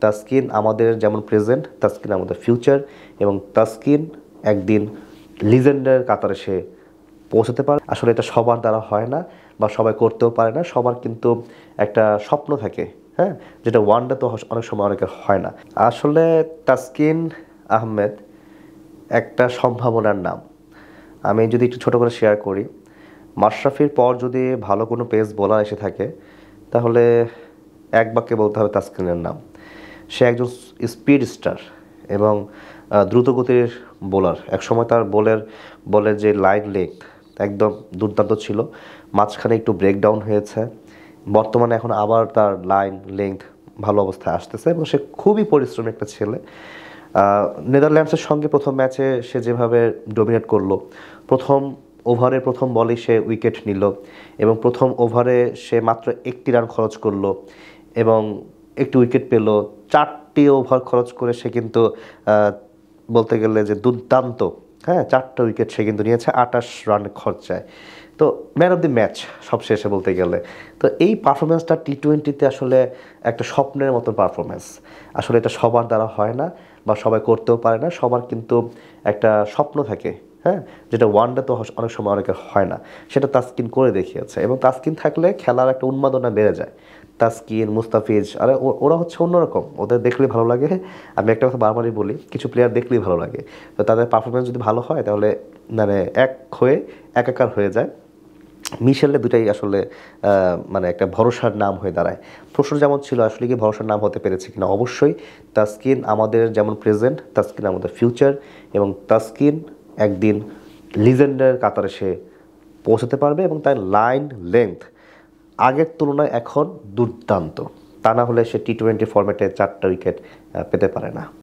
তাসকিন আমাদের যেমন প্রেজেন্ট, তাসকিন আমাদের ফিউচার, এবং তাসকিন একদিন লিজেন্ডের কাতারে সে পৌঁছাতে পারে। আসলে এটা সবার দ্বারা হয় না বা সবাই করতেও পারে না। সবার কিন্তু একটা স্বপ্ন থাকে, হ্যাঁ, যেটা ওয়ানডে তো অনেক সময় অনেকের হয় না। আসলে তাসকিন আহমেদ একটা সম্ভাবনার নাম। আমি যদি একটু ছোট করে শেয়ার করি, মাশরাফির পর যদি ভালো কোনো পেস বোলার এসে থাকে তাহলে এক বাক্যে বলতে হবে তাসকিনের নাম। সে একজন স্পিড স্টার এবং দ্রুতগতির বোলার। একসময় তার বলের যে লাইন লেংথ একদম দুর্দান্ত ছিল, মাঝখানে একটু ব্রেকডাউন হয়েছে, বর্তমানে এখন আবার তার লাইন লেংথ ভালো অবস্থায় আসতেছে এবং সে খুবই পরিশ্রমী একটা ছেলে। নেদারল্যান্ডসের সঙ্গে প্রথম ম্যাচে সে যেভাবে ডোমিনেট করলো, প্রথম ওভারে প্রথম বলেই সে উইকেট নিল এবং প্রথম ওভারে সে মাত্র 1টি রান খরচ করলো এবং একটি উইকেট পেল। 4টি ওভার খরচ করে সে কিন্তু বলতে গেলে যে দুর্দান্ত, হ্যাঁ, 4টা উইকেট সে কিন্তু নিয়েছে 28 রানের খরচায়। তো ম্যান অফ দি ম্যাচ সবশেষে বলতে গেলে। তো এই পারফরমেন্সটা টি-20তে আসলে একটা স্বপ্নের মতো পারফরমেন্স। আসলে এটা সবার দ্বারা হয় না বা সবাই করতেও পারে না। সবার কিন্তু একটা স্বপ্ন থাকে, হ্যাঁ, যেটা ওয়ানডে তো অনেক সময় অনেকের হয় না। সেটা তাসকিন করে দেখিয়েছে এবং তাসকিন থাকলে খেলার একটা উন্মাদনা বেড়ে যায়। তাসকিন, মুস্তাফিজ, আরে ওরা হচ্ছে অন্যরকম, ওদের দেখলেই ভালো লাগে। আমি একটা কথা বারবারই বলি, কিছু প্লেয়ার দেখলেই ভালো লাগে। তো তাদের পারফরমেন্স যদি ভালো হয় তাহলে মানে একাকার হয়ে যায়। মিশেলে দুটাই আসলে মানে একটা ভরসার নাম হয়ে দাঁড়ায়। প্রশ্ন যেমন ছিল আসলে কি ভরসার নাম হতে পেরেছে কিনা, অবশ্যই। তাসকিন আমাদের যেমন প্রেজেন্ট, তাসকিন আমাদের ফিউচার, এবং তাসকিন একদিন লিজেন্ডের কাতারে সে পৌঁছাতে পারবে এবং তার লাইন লেংথ আগের তুলনায় এখন দুর্দান্ত। তা না হলে সে টি-20 ফরম্যাটে 4টা উইকেট পেতে পারে না।